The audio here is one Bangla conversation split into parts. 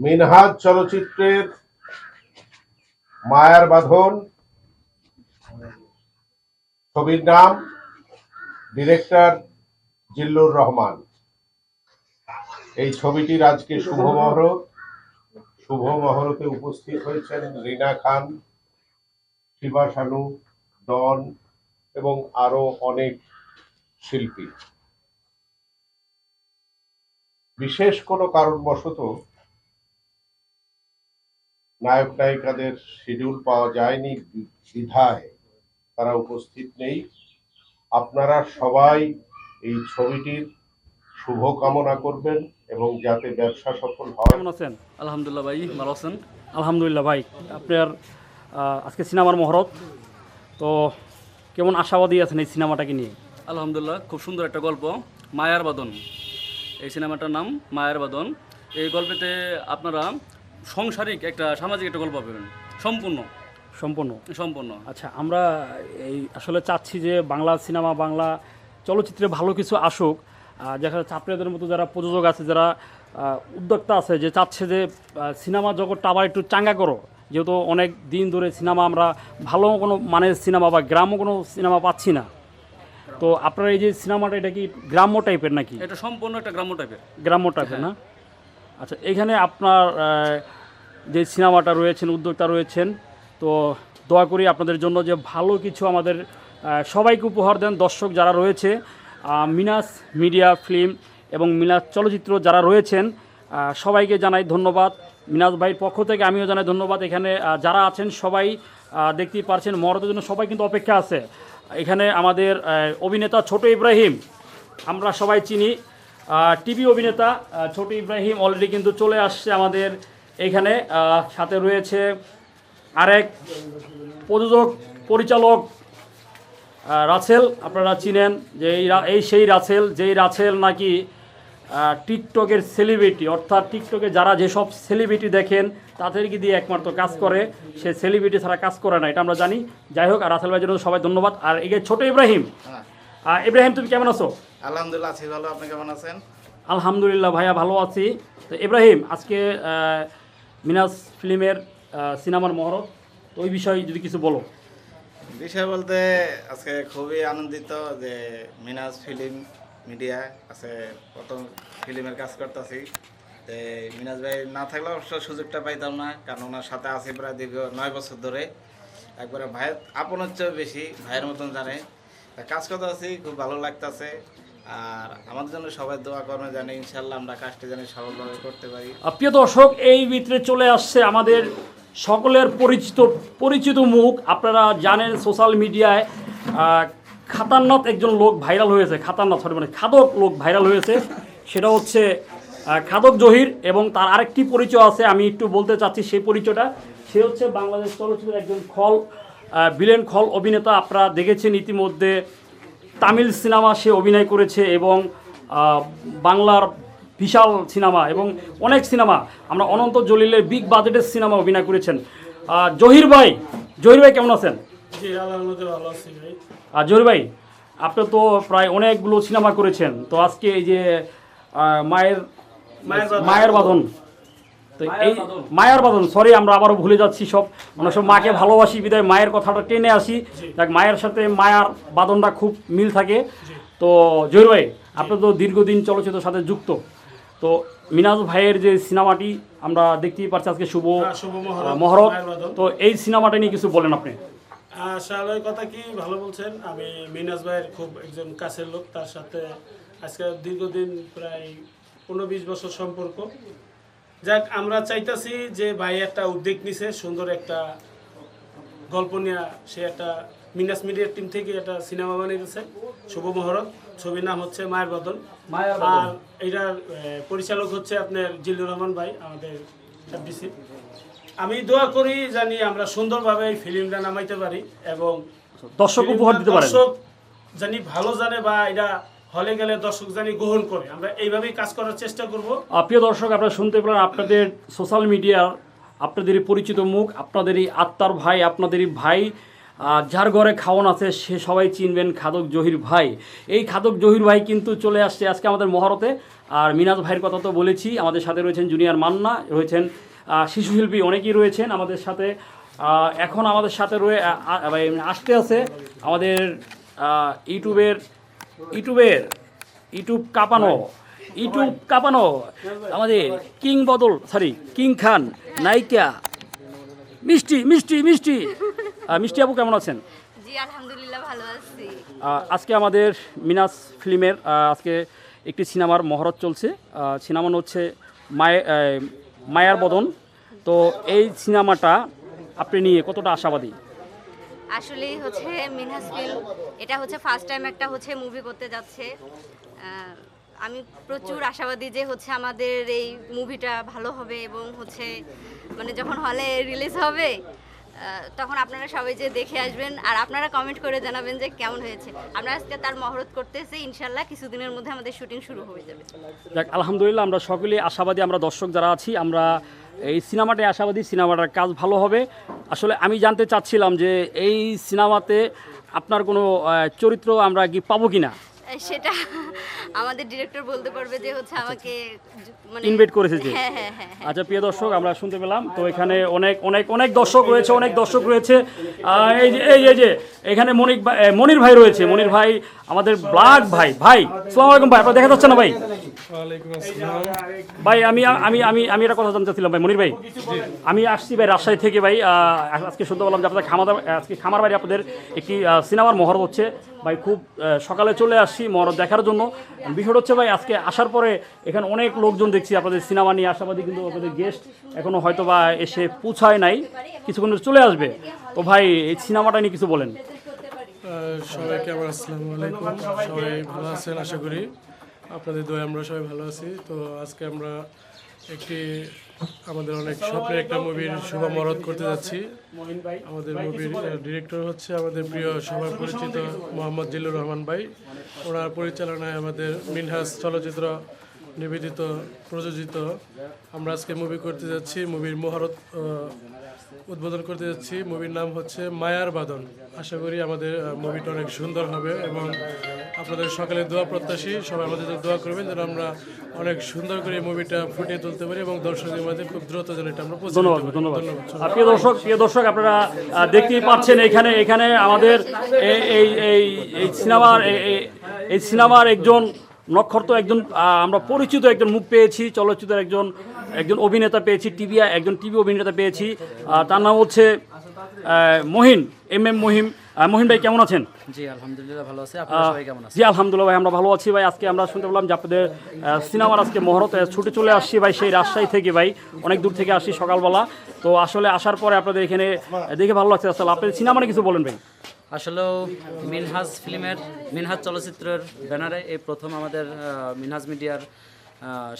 মিনহাজ চলচ্চিত্রের মায়ার বাঁধন ছবির নাম, ডিরেক্টর জিল্লুর রহমান। এই ছবিটির আজকে শুভ মহরতে উপস্থিত হয়েছেন রিনা খান, শিবা শানু, ডন এবং আরো অনেক শিল্পী। বিশেষ কোনো কারণবশত নায়ক নায়িকাদের শিডিউল পাওয়া যায়নি বিধায় তারা উপস্থিত নেই। আপনারা সবাই এই ছবিটির শুভ কামনা করবেন এবং যাতে ব্যবসা সফল হয়। কেমন আছেন? আলহামদুলিল্লাহ ভাই, ভালো আছেন? আলহামদুলিল্লাহ ভাই, আপনার আজকে সিনেমার মহরত, তো কেমন আশাবাদী আছেন এই সিনেমাটাকে নিয়ে? আলহামদুলিল্লাহ, খুব সুন্দর একটা গল্প, মায়ার বাঁধন। এই সিনেমাটার নাম মায়ার বাঁধন। এই গল্পেতে আপনারা সাংসারিক একটা সামাজিক একটা গল্প পাবেন, সম্পূর্ণ সম্পূর্ণ সম্পূর্ণ আচ্ছা, আমরা এই আসলে চাচ্ছি যে বাংলা সিনেমা, বাংলা চলচ্চিত্রে ভালো কিছু আসুক। দেখা যাচ্ছে আপনাদের মতো যারা প্রযোজক আছে, যারা উদ্যোক্তা আছে, যে চাচ্ছে যে সিনেমা জগৎটা আবার একটু চাঙ্গা করো, যেহেতু অনেক দিন ধরে সিনেমা আমরা ভালো কোনো মানের সিনেমা বা গ্রাম্য কোনো সিনেমা পাচ্ছি না। তো আপনার এই যে সিনেমাটা, এটা কি গ্রাম্য টাইপের নাকি? এটা সম্পূর্ণ একটা গ্রাম্য টাইপের না? আচ্ছা, এখানে আপনার যে সিনেমাটা রয়েছেন, উদ্যোক্তা রয়েছেন, তো দয়া করি আপনাদের জন্য যে ভালো কিছু আমাদের সবাইকে উপহার দেন। দর্শক যারা রয়েছে, মিনাস মিডিয়া ফিল্ম এবং মিনাস চলচ্চিত্র যারা রয়েছেন, সবাইকে জানাই ধন্যবাদ। মিনাস ভাইয়ের পক্ষ থেকে আমিও জানাই ধন্যবাদ। এখানে যারা আছেন সবাই দেখতেই পারছেন, মহরতের জন্য সবাই কিন্তু অপেক্ষা আছে। এখানে আমাদের অভিনেতা ছোট ইব্রাহিম, আমরা সবাই চিনি, টিভি অভিনেতা ছোট ইব্রাহিম অলরেডি কিন্তু চলে আসছে আমাদের এখানে। সাথে রয়েছে আরেক প্রযোজক পরিচালক রাসেল, আপনারা চিনেন যে এই সেই রাসেল, যেই রাসেল নাকি টিকটকের সেলিব্রিটি, অর্থাৎ টিকটকে যারা যেসব সেলিব্রিটি দেখেন তাদেরকে দিয়ে একমাত্র কাজ করে, সে সেলিব্রিটি ছাড়া কাজ করে না, এটা আমরা জানি। যাই হোক, আর রাসেল ভাইয়ের জন্য সবাই ধন্যবাদ। আর এই যে ছোট ইব্রাহিম, ইব্রাহিম তুমি কেমন আছো? আলহামদুলিল্লাহ আছি ভালো, আপনি কেমন আছেন? আলহামদুলিল্লাহ ভাইয়া, ভালো আছি। তো ইব্রাহিম, আজকে মিনাস ফিল্মের সিনেমার মহরত, তো ওই বিষয়ে যদি কিছু বলো। বিষয় বলতে আজকে খুবই আনন্দিত যে মিনাস ফিল্ম মিডিয়া আছে, প্রথম ফিল্মের কাজ করতেছি। তো মিনাস ভাই না থাকলে অবশ্য সুযোগটা পাইতাম না, কারণ ওনার সাথে আছি প্রায় দীর্ঘ 9 বছর ধরে। একবারে ভাইয়ের আপন হচ্ছে বেশি, ভাইয়ের মতন জানে। কাজ করতে আছি, খুব ভালো লাগতেছে। আর আমাদের জন্য সবাই দোয়া করবে, জানি ইনশাল্লাহ আমরা কাজটা জানি সফলভাবে করতে পারি। প্রিয় দর্শক, এই ভিতরে চলে আসছে আমাদের সকলের পরিচিত মুখ। আপনারা জানেন সোশ্যাল মিডিয়ায় খাতারনাথ একজন লোক ভাইরাল হয়েছে, খাদক লোক ভাইরাল হয়েছে, সেটা হচ্ছে খাদক জহির। এবং তার আরেকটি পরিচয় আছে, আমি একটু বলতে চাচ্ছি সেই পরিচয়টা। সে হচ্ছে বাংলাদেশ চলচ্চিত্রের একজন ভিলেন খল অভিনেতা। আপনারা দেখেছেন ইতিমধ্যে তামিল সিনেমা সে অভিনয় করেছে এবং বাংলার বিশাল সিনেমা এবং অনেক সিনেমা, আমরা অনন্ত জলিলের বিগ বাজেটের সিনেমা অভিনয় করেছেন। জহির ভাই কেমন আছেন? জহির ভাই, আপনি তো প্রায় অনেকগুলো সিনেমা করেছেন, তো আজকে এই যে মায়ের বাঁধন, তো এই মায়ের বাঁধন, সরি আমরা আবারও ভুলে যাচ্ছি সব, আমরা সব মাকে ভালোবাসি বিদায় মায়ের কথাটা টেনে আসি। দেখ, মায়ের সাথে মায়ার বাঁধনটা খুব মিল থাকে। তো জহির ভাই, আপনি তো দীর্ঘদিন চলচ্চিত্রের সাথে যুক্ত, তো মিনাজ ভাইয়ের যে সিনেমাটি আমরা দেখতেই পাচ্ছি আজকে শুভ মহরত, তো এই সিনেমাটা নিয়ে কিছু বলেন আপনি। আসলে কথা কি ভালো বলছেন, আমি মিনাজ ভাইয়ের খুব একজন কাছের লোক, তার সাথে আজকে দীর্ঘদিন প্রায় 15-20 বছর সম্পর্ক। যাক, আমরা চাইতাছি যে ভাই একটা উদ্যোগ নিছে, সুন্দর একটা গল্প নিয়ে সে একটা মিনাস মিডিয়ার টিম থেকে একটা সিনেমা বানিয়েছে শুভ মহরত। ছবির নাম হচ্ছে মায়ের বাঁধন। আর এটার পরিচালক হচ্ছে আপনার জিল্লুর রহমান ভাই, আমাদের FDC। আমি দোয়া করি জানি আমরা সুন্দরভাবে এই ফিল্মটা নামাইতে পারি এবং দর্শক উপহার দিতে পারি, দর্শক জানি ভালো জানে বা এটা হলে গেলে দর্শক জানি গ্রহণ করে, আমরা এইভাবেই কাজ করার চেষ্টা করব। প্রিয় দর্শক, আপনারা শুনতে পেলেন আপনাদের সোশ্যাল মিডিয়ার আপনাদেরই পরিচিত মুখ, আপনাদেরই আত্মার ভাই, আপনাদেরই ভাই যার ঘরে খাওয়ান আছে সে সবাই চিনবেন খাদক জহির ভাই। এই খাদক জহির ভাই কিন্তু চলে আসছে আজকে আমাদের মহরতে। আর মিনাজ ভাইয়ের কথা তো বলেছি, আমাদের সাথে রয়েছেন জুনিয়র মান্না, রয়েছেন শিশু শিল্পী অনেকেই রয়েছেন আমাদের সাথে। এখন আমাদের সাথে আসতে আছে আমাদের ইউটিউব কাঁপানো আমাদের কিং খান নায়িকা মিষ্টি আপু, কেমন আছেন? জি আলহামদুলিল্লাহ ভালো আছি। আজকে আমাদের মিনাস ফিল্মের আজকে একটি সিনেমার মহরত চলছে। সিনেমা হচ্ছে মায়ার বদন। তো এই সিনেমাটা আপনি নিয়ে কতটা আশাবাদী? আসলে হচ্ছে মিনহাজ ফিল্ম এটা হচ্ছে ফার্স্ট টাইম একটা হচ্ছে মুভি করতে যাচ্ছে। আমি প্রচুর আশাবাদী যে হচ্ছে আমাদের এই মুভিটা ভালো হবে এবং হচ্ছে মানে যখন হলে রিলিজ হবে তখন আপনারা সবাই যে দেখে আসবেন আর আপনারা কমেন্ট করে জানাবেন যে কেমন হয়েছে। আমরা আজকে তার মহরত করতেছি, ইনশাল্লাহ কিছুদিনের মধ্যে আমাদের শুটিং শুরু হয়ে যাবে। যাক আলহামদুলিল্লাহ, আমরা সকলেই আশাবাদী। আমরা দর্শক যারা আছি আমরা এই সিনেমাটায় আশাবাদী, সিনেমাটার কাজ ভালো হবে। আসলে আমি জানতে চাচ্ছিলাম যে এই সিনেমাতে আপনার কোনো চরিত্র আমরা কি পাবো কি না? সেটা আমাদের ডিরেক্টর বলতে পারবে যে হচ্ছে আমাকে মানে ইনভাইট করেছে যে। হ্যাঁ। আচ্ছা প্রিয় দর্শক, আমরা শুনতে পেলাম তো এখানে অনেক দর্শক রয়েছে। এই যে এখানে মনির ভাই রয়েছে। মনির ভাই আমাদের ব্লাগ ভাই। আসসালামু আলাইকুম ভাই, আপনারা দেখা যাচ্ছে না ভাই? ভাই আমি একটা কথা জানতে চাচ্ছিলাম ভাই। মনির ভাই, আমি আসছি ভাই রাজশাহী থেকে ভাই। আজকে শুনতে পেলাম যে আপনাদের খামার বাড়ি আপনাদের একটি সিনেমার মহরত হচ্ছে ভাই। খুব সকালে চলে আসছি মহরত দেখার জন্য। বিষয়টা হচ্ছে ভাই, আজকে আসার পরে এখানে অনেক লোকজন দেখছি আপনাদের সিনেমা নিয়ে আশাবাদী, কিন্তু আপনাদের গেস্ট এখনো হয়তো বা এসে পৌঁছায় নাই, কিছুক্ষণ চলে আসবে। তো ভাই এই সিনেমাটা নিয়ে কিছু বলেন। সবাইকে আমার আসসালামু আলাইকুম। সবাই ভালো আছেন আশা করি, আপনাদের দোয়া আমরা সবাই ভালো আছি। তো আজকে আমরা একটি আমাদের অনেক স্বপ্নের একটা মুভির শুভ মহরত করতে যাচ্ছি। আমাদের মুভির ডিরেক্টর হচ্ছে আমাদের প্রিয় সবাই পরিচিত মোহাম্মদ জিল্লুর রহমান ভাই। ওনার পরিচালনায় আমাদের মিনহাজ চলচ্চিত্র নিবেদিত প্রযোজিত আমরা আজকে মুভি করতে যাচ্ছি। মুভির মহরত উদ্বোধন করতে যাচ্ছি। মুভির নাম হচ্ছে মায়ার বাঁধন। আশা করি আমাদের মুভিটা অনেক সুন্দর হবে এবং আপনাদের সকালে দোয়া প্রত্যাশী। সবাই আমাদের দোয়া করবেন যেন আমরা অনেক সুন্দর করে এই মুভিটা ফুটিয়ে তুলতে পারি এবং দর্শকদের মধ্যে খুব দ্রুত যেন এটা আমরা পৌঁছে দিতে পারি। ধন্যবাদ। আর প্রিয় দর্শক আপনারা দেখতেই পাচ্ছেন এখানে আমাদের এই সিনেমার একজন নক্ষত্র, একজন আমরা পরিচিত একজন মুখ পেয়েছি, চলচ্চিত্রের একজন অভিনেতা পেয়েছি, টিভি অভিনেতা পেয়েছি। তার নাম হচ্ছে মহিন, মহিন ভাই, কেমন আছেন? জি আলহামদুলিল্লাহ ভালো আছি। আপনারা সবাই কেমন আছেন? জি আলহামদুলিল্লাহ ভাই, আমরা ভালো আছি ভাই। আজকে আমরা শুনতে পেলাম যে আপনাদের সিনেমার আজকে মহরতে ছুটে চলে আসছি ভাই, সেই রাজশাহী থেকে ভাই, অনেক দূর থেকে আসছি সকালবেলা। তো আসলে আসার পরে আপনাদের এখানে দেখে ভালো লাগছে। আসলে আপনাদের সিনেমা নিয়ে কিছু বলেন ভাই। আসলেও মিনহাজ চলচ্চিত্রের ব্যানারে এই প্রথম আমাদের মিনহাজ মিডিয়ার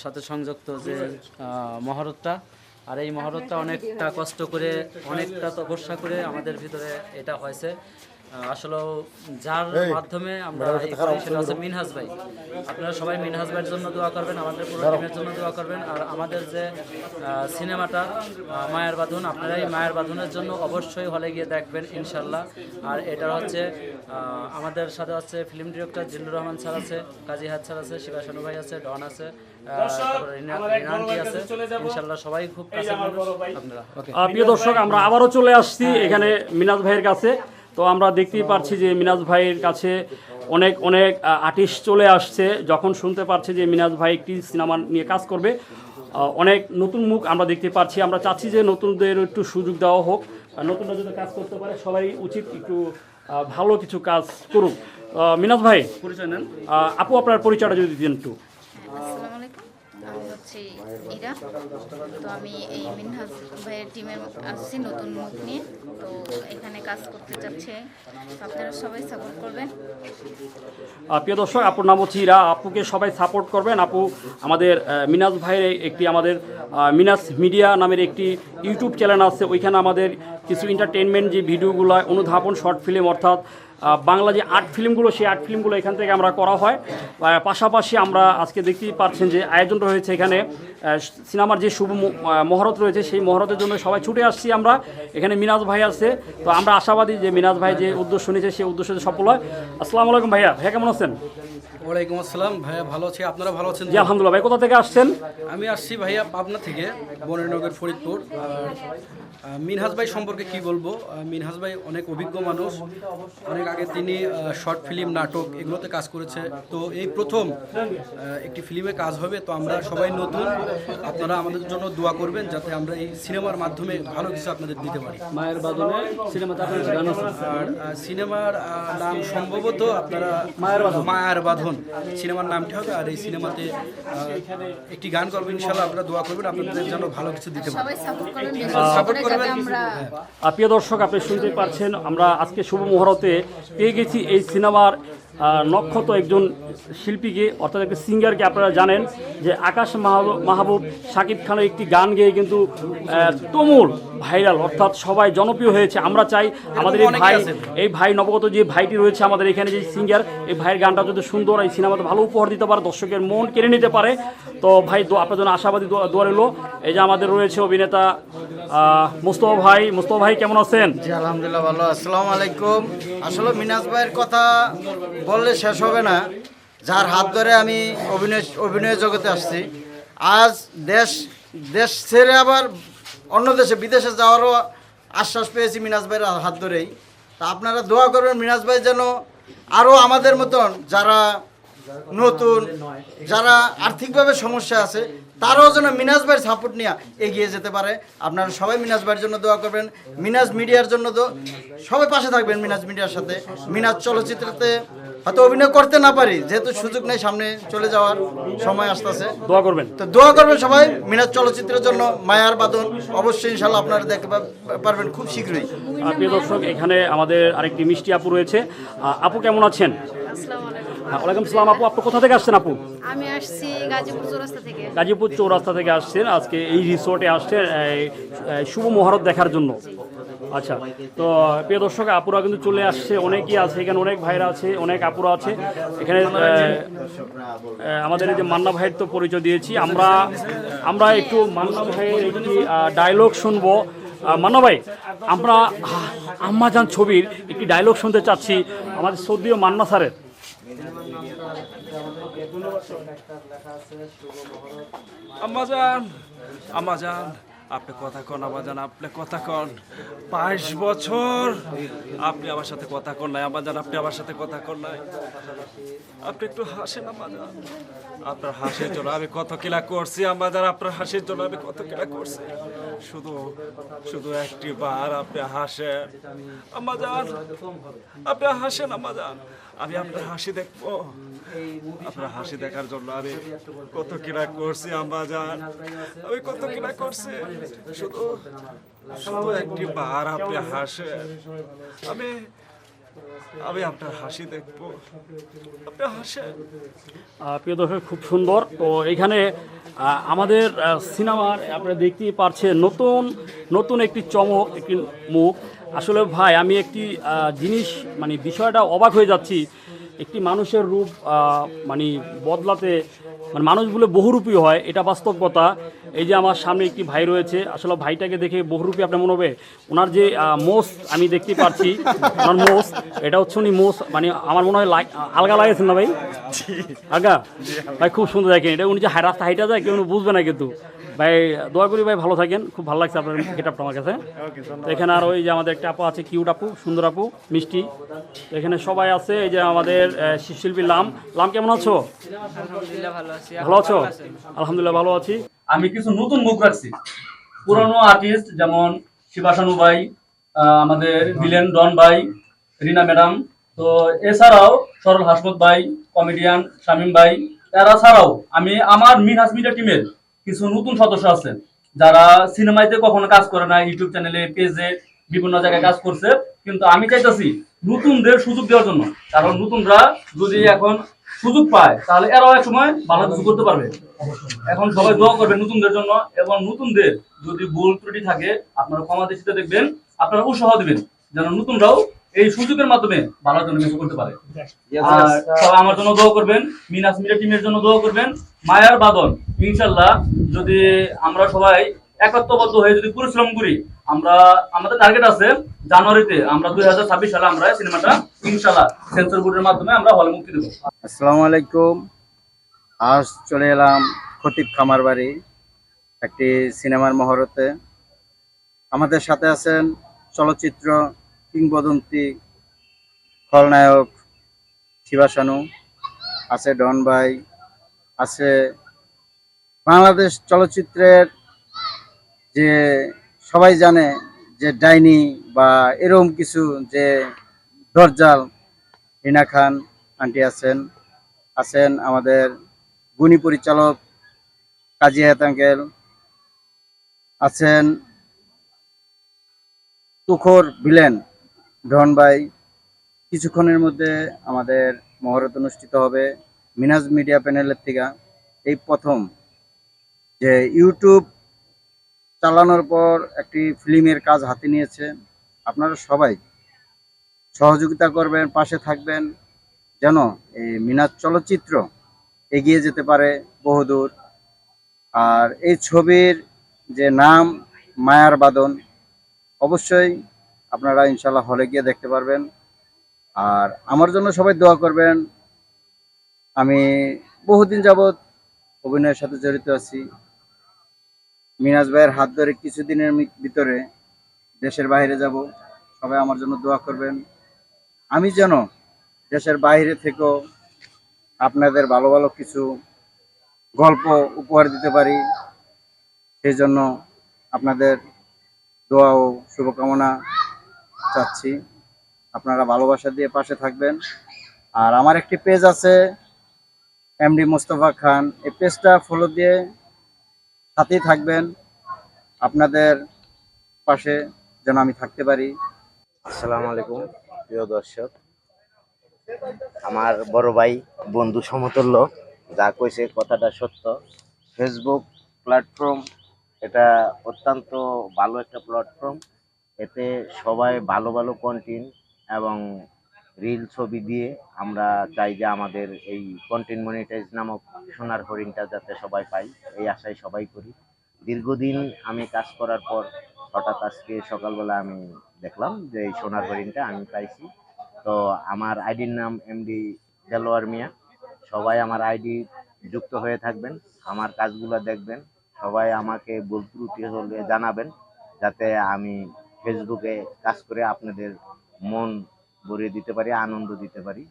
সাথে সংযুক্ত যে মহরতটা। আর এই মহরতটা অনেকটা কষ্ট করে, অনেকটা তপস্যা করে আমাদের ভিতরে এটা হয়েছে। আসলেও যার মাধ্যমে আমরা এই করি সেটা হচ্ছে মিনহাজ ভাই। আপনারা সবাই মিনহাজ ভাইয়ের জন্য দোয়া করবেন, আমাদের পুরো টিমের জন্য দোয়া করবেন। আর আমাদের যে সিনেমাটা মায়ের বাঁধন, আপনারা এই মায়ের বাঁধনের জন্য অবশ্যই হলে গিয়ে দেখবেন ইনশাল্লাহ। আর এটা হচ্ছে আমাদের সাথে হচ্ছে film director Zillur Rahman sir আছে, কাজী হাত স্যার আছে, শিবাসানু ভাই আছে, ডন আছে, রিনান্টি আছে। ইনশাল্লাহ সবাই খুব কাছে আপনারা। প্রিয় দর্শক, আমরা আবারও চলে আসছি এখানে মিনাজ ভাইয়ের কাছে। তো আমরা দেখতেই পাচ্ছি যে মিনাজ ভাইয়ের কাছে অনেক আর্টিস্ট চলে আসছে। যখন শুনতে পারছে যে মিনাজ ভাই একটি সিনেমা নিয়ে কাজ করবে, অনেক নতুন মুখ আমরা দেখতে পাচ্ছি। আমরা চাচ্ছি যে নতুনদের একটু সুযোগ দেওয়া হোক, নতুনরা যদি কাজ করতে পারে সবাই উচিত একটু ভালো কিছু কাজ করুক। মিনাজ ভাই পরিচয় নেন। আপু আপনার পরিচয়টা যদি দিন একটু। আসসালামু আলাইকুম, আমি হচ্ছে ইরা। তো আমি এই মিনহাজ ভাইয়ের টিমের আসছি নতুন মুখ নিয়ে। তো এখানে কাজ করতে যাচ্ছে, আপনারা সবাই সাপোর্ট করবেন। প্রিয় দর্শক, আপুর নাম হচ্ছে ইরা। আপুকে সবাই সাপোর্ট করবেন। আপু আমাদের মিনাজ ভাইয়ের একটি আমাদের মিনাজ মিডিয়া নামের একটি ইউটিউব চ্যানেল আছে। ওইখানে আমাদের কিছু এন্টারটেনমেন্ট যে ভিডিওগুলো অনুধাবন শর্ট ফিল্ম, অর্থাৎ বাংলা যে আর্ট ফিল্মগুলো সেই আর্ট ফিল্মগুলো এখান থেকে আমরা করা হয়। পাশাপাশি আমরা আজকে দেখতেই পাচ্ছেন যে আয়োজন রয়েছে এখানে সিনেমার যে শুভ মহরত রয়েছে সেই মহরতের জন্য সবাই ছুটে আসছি আমরা। এখানে মিনাজ ভাই আছে, তো আমরা আশাবাদী যে মিনাজ ভাই যে উদ্দেশ্য নিয়েছে সেই উদ্দেশ্যে সফল হয়। আসসালামু আলাইকুম ভাইয়া, ভাইয়া কেমন আছেন? ওয়ালাইকুম আসসালাম ভাইয়া, ভালো আছি, আপনারা ভালো আছেন? জি আলহামদুলিল্লাহ। ভাই কোথা থেকে আসছেন? আমি আসছি ভাইয়া পাবনা থেকে, বনেরনগর ফরিদপুর। আর মিনহাজ ভাই সম্পর্কে কি বলবো, মিনহাজ ভাই অনেক অভিজ্ঞ মানুষ, অনেক আগে তিনি শর্ট ফিল্ম, নাটক এগুলোতে কাজ করেছে। তো এই প্রথম একটি ফিল্মে কাজ হবে, তো আমরা সবাই নতুন, আপনারা আমাদের জন্য দোয়া করবেন যাতে আমরা এই সিনেমার মাধ্যমে ভালো কিছু আপনাদের দিতে পারি। মায়ের বাদনে সিনেমাতে আপনার গান আছে। আর সিনেমার নাম সম্ভবত আপনারা মায়ের বাঁধন সিনেমার নামটি হবে। আর এই সিনেমাতে একটি গান করবেন, ইনশাআল্লাহ আপনারা দোয়া করবেন আপনাদের যেন ভালো কিছু দিতে পারি। সবাই সাপোর্ট করবেন, সাপোর্ট করবেন। আমরা প্রিয় দর্শক, আপনি শুনতে পাচ্ছেন আমরা আজকে শুভ মুহূর্তে পেয়ে গেছি এই সিনেমার নক্ষত্র একজন শিল্পীকে, অর্থাৎ একটা সিঙ্গারকে। আপনারা জানেন যে আকাশ মাহবুব শাকিব খানের একটি গান গেয়ে কিন্তু তুমুল ভাইরাল, অর্থাৎ সবাই জনপ্রিয় হয়েছে। আমরা চাই আমাদের এই ভাই নবগত যে ভাইটি রয়েছে আমাদের এখানে যে সিঙ্গার, এই ভাইয়ের গানটা যদি সুন্দর এই সিনেমাতে ভালো উপহার দিতে পারে, দর্শকের মন কেড়ে নিতে পারে, তো ভাই আপনার জন্য আশাবাদী দোয়া রইল। এই যে আমাদের রয়েছে অভিনেতা মুস্তফা ভাই। মুস্তফা ভাই কেমন আছেন? জি আলহামদুলিল্লাহ ভালো। আসসালামু আলাইকুম। আসলে মিনাজ ভাইয়ের কথা বললে শেষ হবে না, যার হাত ধরে আমি অভিনয় জগতে আসছি। আজ দেশ ছেড়ে আবার অন্য দেশে বিদেশে যাওয়ারও আশ্বাস পেয়েছি মিনাজ ভাইয়ের হাত ধরেই। তা আপনারা দোয়া করবেন মিনাজ ভাই যেন আরও আমাদের মতন যারা নতুন, যারা আর্থিকভাবে সমস্যা আছে, তারাও যেন মিনাজ ভাইয়ের সাপোর্ট নিয়ে এগিয়ে যেতে পারে। আপনারা সবাই মিনাজ ভাইয়ের জন্য দোয়া করবেন, মিনাজ মিডিয়ার জন্য সবাই পাশে থাকবেন মিনাজ মিডিয়ার সাথে। মিনাজ চলচ্চিত্রতে হয়তো অভিনয় করতে না পারি, যেহেতু সুযোগ নেই, সামনে চলে যাওয়ার সময় আসতেছে, দোয়া করবেন। তো দোয়া করবেন সবাই মিনাজ চলচ্চিত্রের জন্য। মায়ার বাঁধন অবশ্যই ইনশাল্লাহ আপনারা দেখতে পারবেন খুব শীঘ্রই। প্রিয় দর্শক, এখানে আমাদের আরেকটি মিষ্টি আপু রয়েছে। আপু কেমন আছেন? আসসালামু আলাইকুম। ওয়ালাইকুম সালাম। আপু আপনি কোথা থেকে আসছেন? আপু আমি আসছি গাজীপুর চৌরাস্তা থেকে। গাজীপুর চৌরাস্তা থেকে আসছেন, আজকে এই রিসোর্টে আসছেন শুভ মহরত দেখার জন্য। আচ্ছা, তো প্রিয় দর্শক, আপুরা কিন্তু চলে আসছে, অনেকেই আছে এখানে, অনেক ভাইরা আছে, অনেক আপুরা আছে এখানে। আমাদের এই যে মান্না ভাইয়ের তো পরিচয় দিয়েছি, আমরা একটু মান্না ভাইয়ের একটি ডায়লগ শুনবো। মান্না ভাই, আমরা আম্মাজান ছবির একটি ডায়লগ শুনতে চাচ্ছি আমাদের শ্রদ্ধেয় মান্না স্যারের। আম্মাজান আপনি কথা কন, আম্মাজান আপনি কথা কন। 22 বছর আপনি আমার সাথে কথা কন নাই আম্মাজান, আপনি আমার সাথে কথা কন নাই। আপনি একটু হাসেন আম্মাজান, আপনার হাসির জন্য আমি কত কিলা করছি আম্মাজান, আপনার হাসির জন্য আমি কত কিলা করছি। শুধু একটি বার আপনি হাসেন আম্মাজান, আপনি হাসেন আম্মাজান, আমি আপনার হাসি দেখবো। আপনার হাসি দেখার জন্য আমি কত কিনা করছি আম্মাজান, আমি কত কিনা করছি। শুধু একটি বার আপনি হাসেন, আমি আপনার হাসি দেখবো, আপনি হাসেন। প্রিয় দর্শক, খুব সুন্দর। তো এখানে আমাদের সিনেমার আপনারা দেখতেই পারছেন নতুন একটি চমক, একটি মুখ। আসলে ভাই, আমি একটি জিনিস মানে বিষয়টা অবাক হয়ে যাচ্ছি। একটি মানুষের রূপ মানে বদলাতে, মানে মানুষগুলো বহুরূপী হয়, এটা বাস্তব কথা। এই যে আমার সামনে একটি ভাই রয়েছে, আসলে ভাইটাকে দেখে বহুরূপী আপনার মনে হবে। ওনার যে মোষ আমি দেখতে পাচ্ছি, ওনার মোষ, এটা হচ্ছে উনি মোষ, মানে আমার মনে হয় আলগা লাগাইছেন না ভাই? আলগা ভাই, খুব সুন্দর দেখেন। এটা উনি যে রাস্তা হাইটা যায় কেউ বুঝবে না, কিন্তু ভাই দোয়া করি ভাই ভালো থাকেন। খুব ভালো লাগছে আপনার গেটআপটা আমার কাছে। তো এখানে আর ওই যে আমাদের একটা আপু আছে, কিউট আপু, সুন্দর আপু, মিষ্টি। এখানে সবাই আছে। এই যে আমাদের শিল্পী লাম কেমন আছো? ভালো আছো? আলহামদুলিল্লাহ ভালো আছি। আমি কিছু নতুন মুখ রাখছি, পুরানো আর্টিস্ট যেমন শিবাসানু ভাই, আমাদের দিলেন ডন ভাই, রিনা ম্যাডাম, তো এছাড়াও সরল হাসমত ভাই, কমেডিয়ান শামীম ভাই, এরা ছাড়াও আমি আমার মিনহাজ মিডিয়া টিমের কিছু নতুন সদস্য আছেন যারা সিনেমাতে কখনো কাজ করে না, ইউটিউব চ্যানেলে, পেজে, বিভিন্ন জায়গায় কাজ করছে। কিন্তু আমি চাইতেছি নতুনদের সুযোগ দেওয়ার জন্য, কারণ নতুনরা যদি এখন সুযোগ পায় তাহলে এরাও এক সময় ভালো কিছু করতে পারবে। এখন সবাই দোয়া করবেন নতুনদের জন্য, এবং নতুনদের যদি ভুল ত্রুটি থাকে আপনারা ক্ষমা দৃষ্টিতে দেখবেন, আপনারা উৎসাহ দিবেন যেন নতুনরাও এই সুযোগের মাধ্যমে ভালো জন্য কিছু করতে পারে। আর সবাই আমার জন্য দোয়া করবেন, মিনাস মিডিয়া টিমের জন্য দোয়া করবেন। মায়ার বাঁধন ইনশাল্লাহ যদি আমরা সবাই একত্রবদ্ধ হয়ে যদি পরিশ্রম করি, আমরা আমাদের টার্গেট আছে জানুয়ারিতে আমরা 2026 সালে আমরা সিনেমাটা ইনশাল্লাহ সেন্সর বোর্ডের মাধ্যমে আমরা হলে মুক্তি দেবো। আসসালামু আলাইকুম। আজ চলে এলাম খতিব খামারবাড়ি একটি সিনেমার মহরতে। আমাদের সাথে আছেন চলচ্চিত্র কিংবদন্তি খলনায়ক শিবাশানু, আছে ডন ভাই, আছে বাংলাদেশ চলচ্চিত্রের যে সবাই জানে যে ডাইনি বা এরকম কিছু যে দরজাল রিনা খান আন্টি আছেন, আছেন আমাদের গুণী পরিচালক কাজী হায়াত আঙ্কেল, আছেন তুখোর ভিলেন ডন ভাই। কিছুক্ষণের মধ্যে আমাদের মহরত অনুষ্ঠিত হবে মিনাজ মিডিয়া প্যানেলের থেকে। এই প্রথম যে ইউটিউব চালানোর পর একটি ফিল্মের কাজ হাতে নিয়েছে। আপনারা সবাই সহযোগিতা করবেন, পাশে থাকবেন, যেন এই মিনাজ চলচ্চিত্র এগিয়ে যেতে পারে বহুদূর। আর এই ছবির যে নাম মায়ার বাঁধন, অবশ্যই আপনারা ইনশাল্লাহ হলে গিয়ে দেখতে পারবেন। আর আমার জন্য সবাই দোয়া করবেন। আমি বহুদিন যাবৎ অভিনয়ের সাথে জড়িত আছি। মিনাজ ভাইয়ের হাত ধরে কিছুদিনের ভিতরে দেশের বাইরে যাব। সবাই আমার জন্য দোয়া করবেন। আমি যেন দেশের বাইরে থেকেও আপনাদের ভালো ভালো কিছু গল্প উপহার দিতে পারি, সেই জন্য আপনাদের দোয়া ও শুভকামনা চাচ্ছি। আপনারা ভালোবাসা দিয়ে পাশে থাকবেন। আর আমার একটি পেজ আছে এমডি মোস্তফা খান, এই পেজটা ফলো দিয়ে সাথেই থাকবেন। আপনাদের পাশে যেন আমি থাকতে পারি। আসসালামু আলাইকুম প্রিয় দর্শক, আমার বড় ভাই বন্ধু সমতুল্য যা কইছে কথাটা সত্য। ফেসবুক প্ল্যাটফর্ম এটা অত্যন্ত ভালো একটা প্ল্যাটফর্ম। এতে সবাই ভালো ভালো কন্টেন্ট এবং রিল ছবি দিয়ে আমরা চাই যে আমাদের এই কন্টেন্ট মনিটাইজ নামক সোনার হরিণটা যাতে সবাই পাই, এই আশায় সবাই করি। দীর্ঘদিন আমি কাজ করার পর হঠাৎ আজকে সকালবেলা আমি দেখলাম যে এই সোনার হরিণটা আমি পাইছি। তো আমার আইডির নাম এমডি দেলোয়ার মিয়া। সবাই আমার আইডি যুক্ত হয়ে থাকবেন, আমার কাজগুলো দেখবেন, সবাই আমাকে ভুল ত্রুটি হলে জানাবেন, যাতে আমি ফেসবুকে কাজ করে আপনাদের মন ভরিয়ে দিতে পারি, আনন্দ দিতে পারি,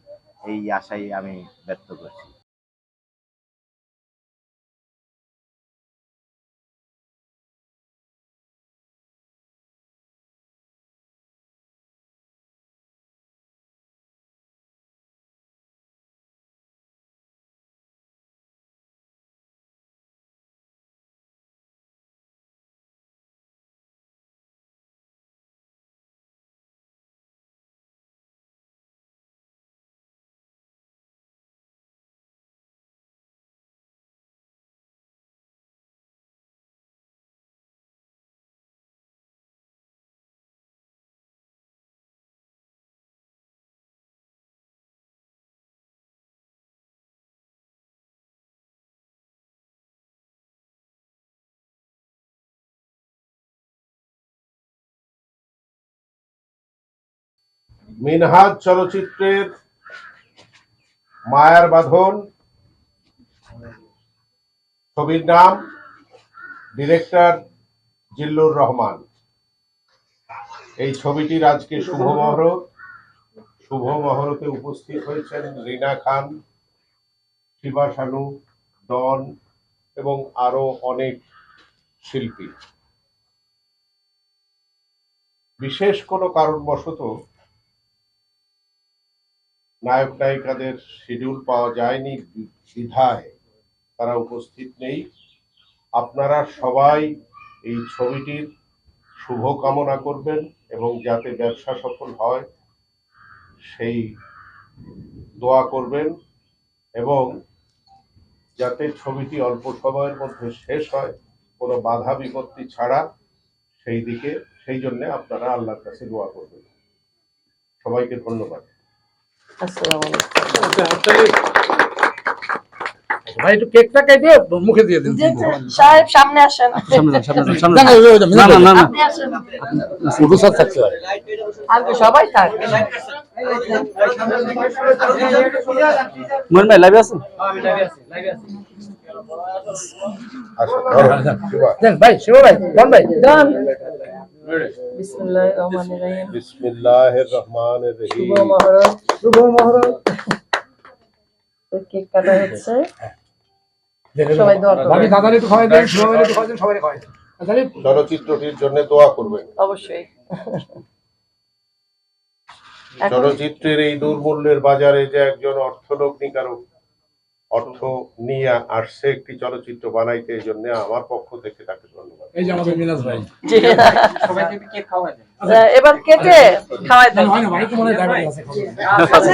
এই আশাই আমি ব্যক্ত করছি। মিনহাজ চলচ্চিত্রের মায়ার বাঁধন ছবির নাম, ডিরেক্টর জিল্লুর রহমান। এই ছবিটির আজকে শুভ মহরতে উপস্থিত হয়েছেন রিনা খান, শিবাশানু, ডন এবং আরো অনেক শিল্পী। বিশেষ কোনো কারণবশত নায়ক নায়িকাদের শিডিউল পাওয়া যায়নি বিধায় তারা উপস্থিত নেই। আপনারা সবাই এই ছবিটির শুভ কামনা করবেন এবং যাতে ব্যবসা সফল হয় সেই দোয়া করবেন, এবং যাতে ছবিটি অল্প সময়ের মধ্যে শেষ হয় কোনো বাধা বিপত্তি ছাড়া, সেই জন্য আপনারা আল্লাহর কাছে দোয়া করবেন। সবাইকে ধন্যবাদ। ভাই একটু কেকটা কেটে মুখে দিয়ে দিন। সাহেব সামনে আসেন। আপনি আসেন। আগে সবাই থাক। মোহন ভাই লাইভে আছেন? ভাই শিব ভাই ডন ভাই ডন। বিসমিল্লাহির রহমানির রহিম। বিসমিল্লাহির রহমানির রহিম। শুভ মহরত। শুভ মহরত। কেক কাটা হচ্ছে। সবাই দোয়া করবেন। ভাবি দাদারে একটু খাওয়াই দেন, শিব ভাইরে একটু খাওয়াই দেন, সবাইরে খাওয়াই দেন। চলচ্চিত্রটির জন্য দোয়া করবেন। অবশ্যই। চলচ্চিত্রের এই দুর্মূল্যের বাজারে যে একজন অর্থলগ্নিকারক অর্থ নিয়ে আসছে একটি চলচ্চিত্র বানাইতে, এই জন্য আমার পক্ষ থেকে তাকে ধন্যবাদ। এই যে আমাদের মিনাজ ভাই। সবাইকে কেক খাওয়াই দেন। এবার কেটে খাওয়াই দেন। হয় না ভাই, তো মনে হয় ডায়াবেটিস আছে।